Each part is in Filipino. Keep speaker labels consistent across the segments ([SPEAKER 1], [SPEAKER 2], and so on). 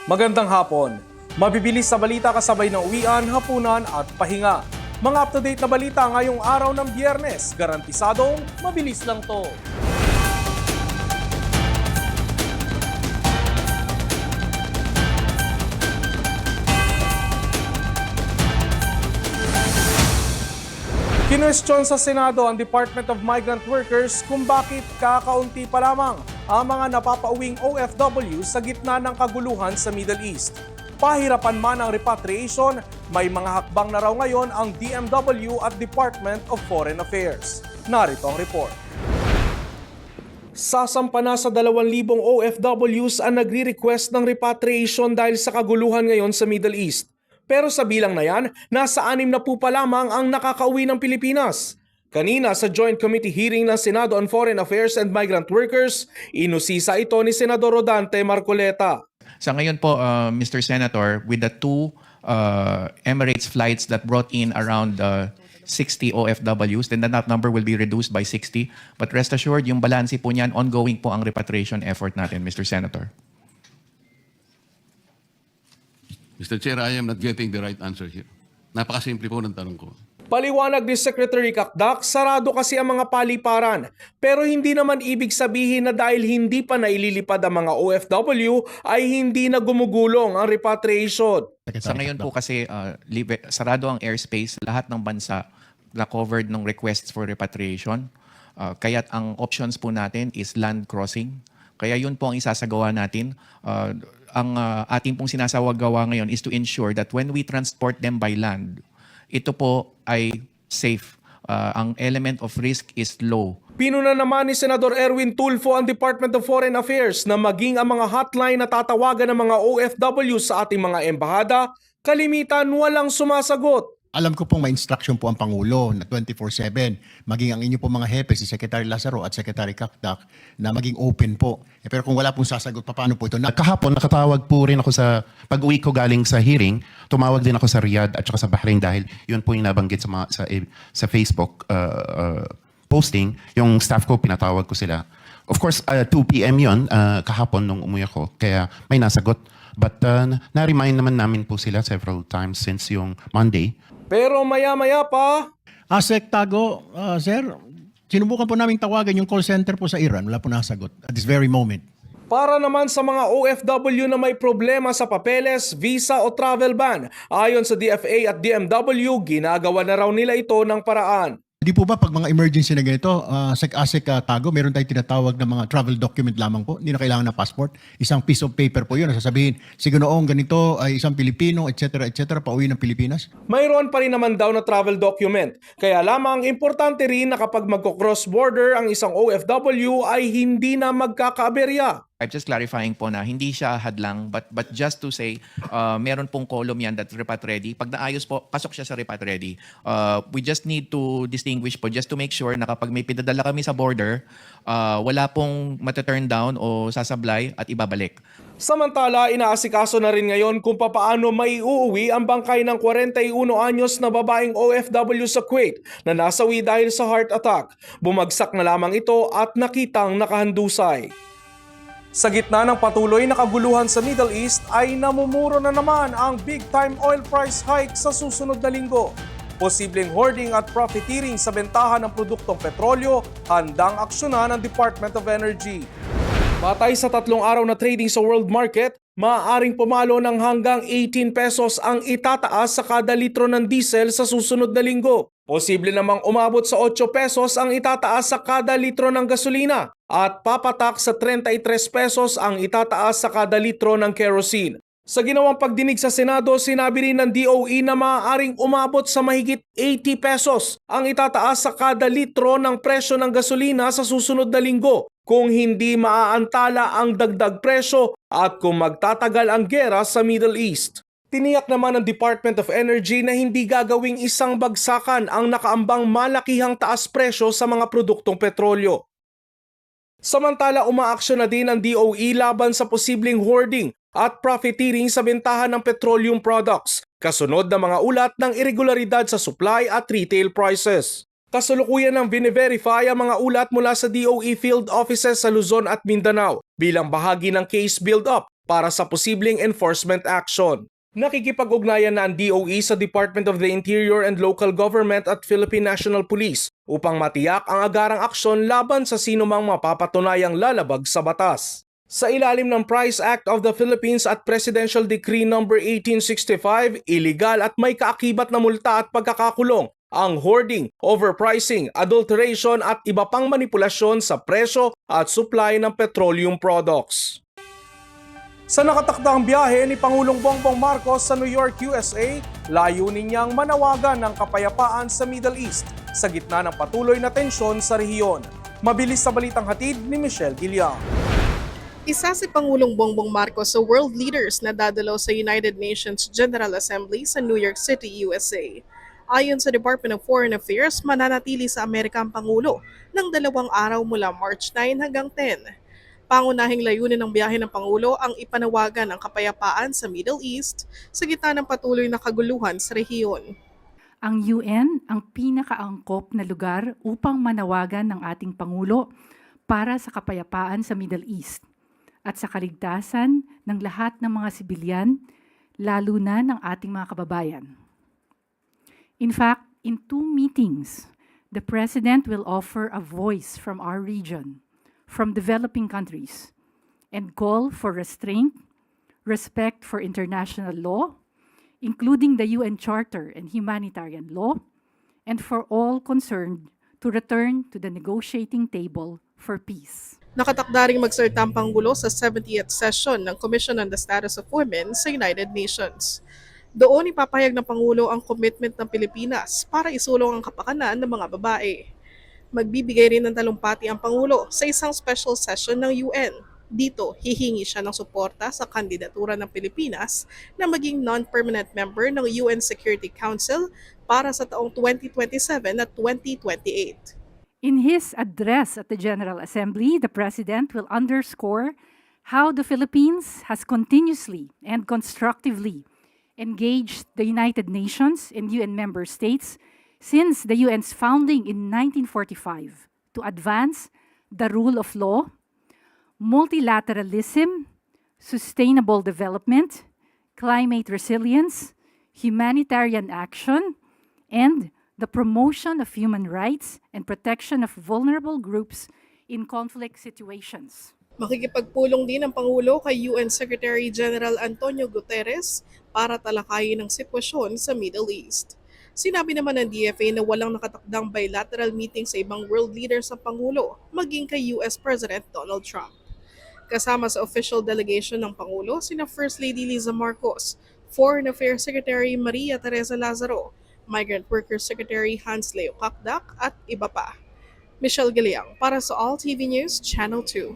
[SPEAKER 1] Magandang hapon. Mabibilis sa balita kasabay ng uwian, hapunan at pahinga. Mga up-to-date na balita ngayong araw ng Biyernes. Garantisadong mabilis lang to. Kinwestiyon sa Senado ang Department of Migrant Workers kung bakit kakaunti pa lamang ang mga napapauwing OFW sa gitna ng kaguluhan sa Middle East. Pahirapan man ang repatriation, may mga hakbang na raw ngayon ang DMW at Department of Foreign Affairs. Narito ang report. Sasampa na sa 2,000 OFWs ang nagre-request ng repatriation dahil sa kaguluhan ngayon sa Middle East. Pero sa bilang na yan, nasa 6 na po pa lamang ang nakakauwi ng Pilipinas. Kanina sa Joint Committee hearing ng Senado on Foreign Affairs and Migrant Workers, inusisa ito ni Senador Rodante Marcoleta.
[SPEAKER 2] Sa ngayon po, Mr. Senator, with the two Emirates flights that brought in around 60 OFWs, then that number will be reduced by 60. But rest assured, yung balanse po niyan, ongoing po ang repatriation effort natin, Mr. Senator.
[SPEAKER 3] Mr. Chair, I am not getting the right answer here. Napakasimple po ng tanong ko.
[SPEAKER 1] Paliwanag ni Secretary Kakdak, sarado kasi ang mga paliparan. Pero hindi naman ibig sabihin na dahil hindi pa naililipad ang mga OFW ay hindi na gumugulong ang repatriation.
[SPEAKER 2] Sa ngayon po kasi sarado ang airspace, lahat ng bansa na covered ng requests for repatriation. Kaya't ang options po natin is land crossing. Kaya yun po ang isasagawa natin. Ang ating pong sinasawagawa ngayon is to ensure that when we transport them by land, ito po ay safe. Ang element of risk is low.
[SPEAKER 1] Pinuna naman ni Senador Erwin Tulfo ang Department of Foreign Affairs na maging ang mga hotline na tatawagan ng mga OFW sa ating mga embahada, kalimitan walang sumasagot.
[SPEAKER 4] Alam ko pong may instruction po ang Pangulo na 24/7, maging ang inyo po mga hepe, si Secretary Lazaro at Secretary Kakdak, na maging open po. Pero kung wala pong sasagot, paano po ito?
[SPEAKER 5] Kahapon, nakatawag po rin ako sa pag-uwi ko galing sa hearing. Tumawag din ako sa Riyadh at saka sa Bahrain dahil yun po yung nabanggit sa Facebook posting. Yung staff ko, pinatawag ko sila. Of course, 2 p.m. yun kahapon nung umuwi ako. Kaya may nasagot. But na-remind naman namin po sila several times since yung Monday.
[SPEAKER 1] Pero maya-maya pa,
[SPEAKER 4] ASEC Tago, sir, sinubukan po namin tawagan yung call center po sa Iran. Wala po nasagot at this very moment.
[SPEAKER 1] para naman sa mga OFW na may problema sa papeles, visa o travel ban, ayon sa DFA at DMW, ginagawa na raw nila ito ng paraan.
[SPEAKER 4] Hindi po ba pag mga emergency na ganito, ASEC Tago, meron tayong tinatawag na mga travel document lamang po, hindi na kailangan ng passport. Isang piece of paper po yun, sasabihin, si Ganoong ganito ay isang Pilipino, etc., pauwi ng Pilipinas.
[SPEAKER 1] Mayroon pa rin naman daw na travel document. Kaya lamang importante rin na kapag magko-cross border ang isang OFW ay hindi na magkakaaberya.
[SPEAKER 2] I'm just clarifying po na hindi siya hadlang, but just to say, meron pong column yan that repat ready. Pag naayos po, pasok siya sa repat ready. We just need to distinguish po just to make sure na kapag may pinadala kami sa border, wala pong mataturn down o sasablay at ibabalik.
[SPEAKER 1] Samantala, inaasikaso na rin ngayon kung papaano maiuuwi ang bangkay ng 41 anyos na babaeng OFW sa Kuwait na nasawi dahil sa heart attack. Bumagsak na lamang ito at nakitang nakahandusay. Sa gitna ng patuloy na kaguluhan sa Middle East ay namumuro na naman ang big-time oil price hike sa susunod na linggo. Posibleng hoarding at profiteering sa bentahan ng produktong petrolyo, handang aksyonan ng Department of Energy. Batay sa 3 araw na trading sa world market, maaaring pumalo ng hanggang 18 pesos ang itataas sa kada litro ng diesel sa susunod na linggo. Posible namang umabot sa 8 pesos ang itataas sa kada litro ng gasolina at papatak sa 33 pesos ang itataas sa kada litro ng kerosene. Sa ginawang pagdinig sa Senado, sinabi rin ng DOE na maaaring umabot sa mahigit 80 pesos ang itataas sa kada litro ng presyo ng gasolina sa susunod na linggo kung hindi maaantala ang dagdag presyo at kung magtatagal ang gera sa Middle East. Tiniyak naman ng Department of Energy na hindi gagawing isang bagsakan ang nakaambang malakihang taas presyo sa mga produktong petrolyo. Samantala, umaaksyon na din ang DOE laban sa posibleng hoarding at profiteering sa bentahan ng petroleum products, kasunod ng mga ulat ng irregularidad sa supply at retail prices. Kasalukuyan ng bine-verify ang mga ulat mula sa DOE field offices sa Luzon at Mindanao bilang bahagi ng case build-up para sa posibleng enforcement action. Nakikipag-ugnayan na ang DOE sa Department of the Interior and Local Government at Philippine National Police upang matiyak ang agarang aksyon laban sa sinumang mapapatunayang lalabag sa batas. Sa ilalim ng Price Act of the Philippines at Presidential Decree No. 1865, iligal at may kaakibat na multa at pagkakakulong ang hoarding, overpricing, adulteration at iba pang manipulasyon sa presyo at supply ng petroleum products. Sa nakatakdang biyahe ni Pangulong Bongbong Marcos sa New York, USA, layunin niyang manawagan ng kapayapaan sa Middle East sa gitna ng patuloy na tensyon sa rehiyon. Mabilis sa balitang hatid ni Michelle Guillam.
[SPEAKER 6] Isa si Pangulong Bongbong Marcos sa world leaders na dadalaw sa United Nations General Assembly sa New York City, USA. Ayon sa Department of Foreign Affairs, mananatili sa Amerika ang Pangulo ng 2 araw mula March 9 hanggang 10. Pangunahing layunin ng biyahe ng Pangulo ang ipanawagan ng kapayapaan sa Middle East sa gitna ng patuloy na kaguluhan sa rehiyon.
[SPEAKER 7] Ang UN ang pinakaangkop na lugar upang manawagan ng ating Pangulo para sa kapayapaan sa Middle East at sa kaligtasan ng lahat ng mga sibilyan, lalo na ng ating mga kababayan. In fact, in 2 meetings, the President will offer a voice from our region, from developing countries, and call for restraint, respect for international law, including the UN Charter and humanitarian law, and for all concerned to return to the negotiating table for peace.
[SPEAKER 6] Nakatakda ring magsalita ang Pangulo sa 70th session ng Commission on the Status of Women sa United Nations. Doon ipapahayag ng Pangulo ang commitment ng Pilipinas para isulong ang kapakanan ng mga babae. Magbibigay rin ng talumpati ang Pangulo sa isang special session ng UN. Dito, hihingi siya ng suporta sa kandidatura ng Pilipinas na maging non-permanent member ng UN Security Council para sa taong 2027 at 2028.
[SPEAKER 7] In his address at the General Assembly, the President will underscore how the Philippines has continuously and constructively engaged the United Nations and UN member states since the UN's founding in 1945 to advance the rule of law, multilateralism, sustainable development, climate resilience, humanitarian action, and the promotion of human rights and protection of vulnerable groups in conflict situations.
[SPEAKER 6] Makikipagpulong din ang Pangulo kay UN Secretary General Antonio Guterres para talakayin ang sitwasyon sa Middle East. Sinabi naman ng DFA na walang nakatakdang bilateral meeting sa ibang world leaders ang Pangulo, maging kay US President Donald Trump. Kasama sa official delegation ng Pangulo, sina First Lady Liza Marcos, Foreign Affairs Secretary Maria Teresa Lazaro, Migrant Workers Secretary Hans Leo Kakdak at iba pa. Michelle Guillam para sa All TV News Channel 2.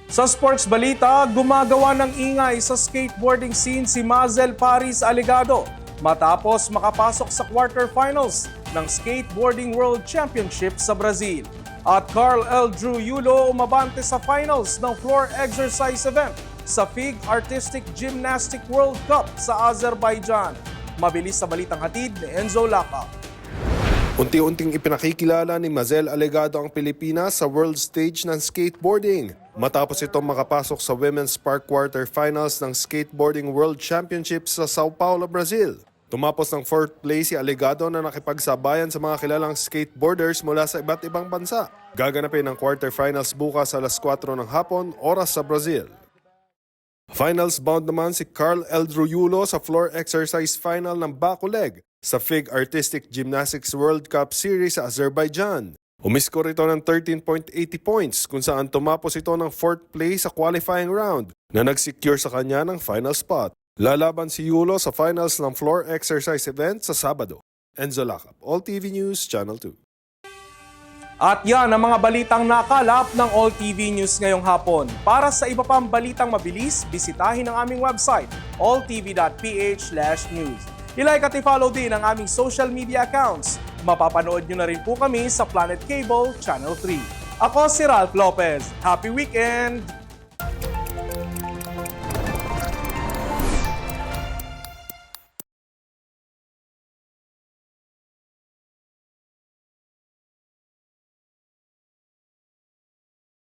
[SPEAKER 1] Sa sports balita, gumagawa ng ingay sa skateboarding scene si Mazel Paris Alegado matapos makapasok sa quarterfinals ng Skateboarding World Championship sa Brazil. At Carl L. Drew Yulo umabante sa finals ng floor exercise event sa FIG Artistic Gymnastic World Cup sa Azerbaijan. Mabilis sa balitang hatid ni Enzo Laca.
[SPEAKER 8] Unti-unting ipinakikilala ni Mazel Alegado ang Pilipinas sa world stage ng skateboarding matapos itong makapasok sa Women's Park Quarterfinals ng Skateboarding World Championship sa Sao Paulo, Brazil. Tumapos ng 4th place si Alegado na nakipagsabayan sa mga kilalang skateboarders mula sa iba't ibang bansa. Gaganapin ang quarterfinals bukas alas 4 ng hapon, oras sa Brazil. Finals bound naman si Carl L. Druyulo sa floor exercise final ng back leg sa FIG Artistic Gymnastics World Cup Series sa Azerbaijan. Umiskor ito ng 13.80 points kung saan tumapos ito ng 4th place sa qualifying round na nagsecure sa kanya ng final spot. Lalaban si Yulo sa finals ng floor exercise event sa Sabado. Enzo Lacap, All TV News, Channel 2.
[SPEAKER 1] At yan ang mga balitang nakalap ng All TV News ngayong hapon. Para sa iba pang balitang mabilis, bisitahin ang aming website, alltv.ph/news. I-like at i-follow din ang aming social media accounts. Mapapanood nyo na rin po kami sa Planet Cable Channel 3. Ako si Ralph Lopez. Happy weekend!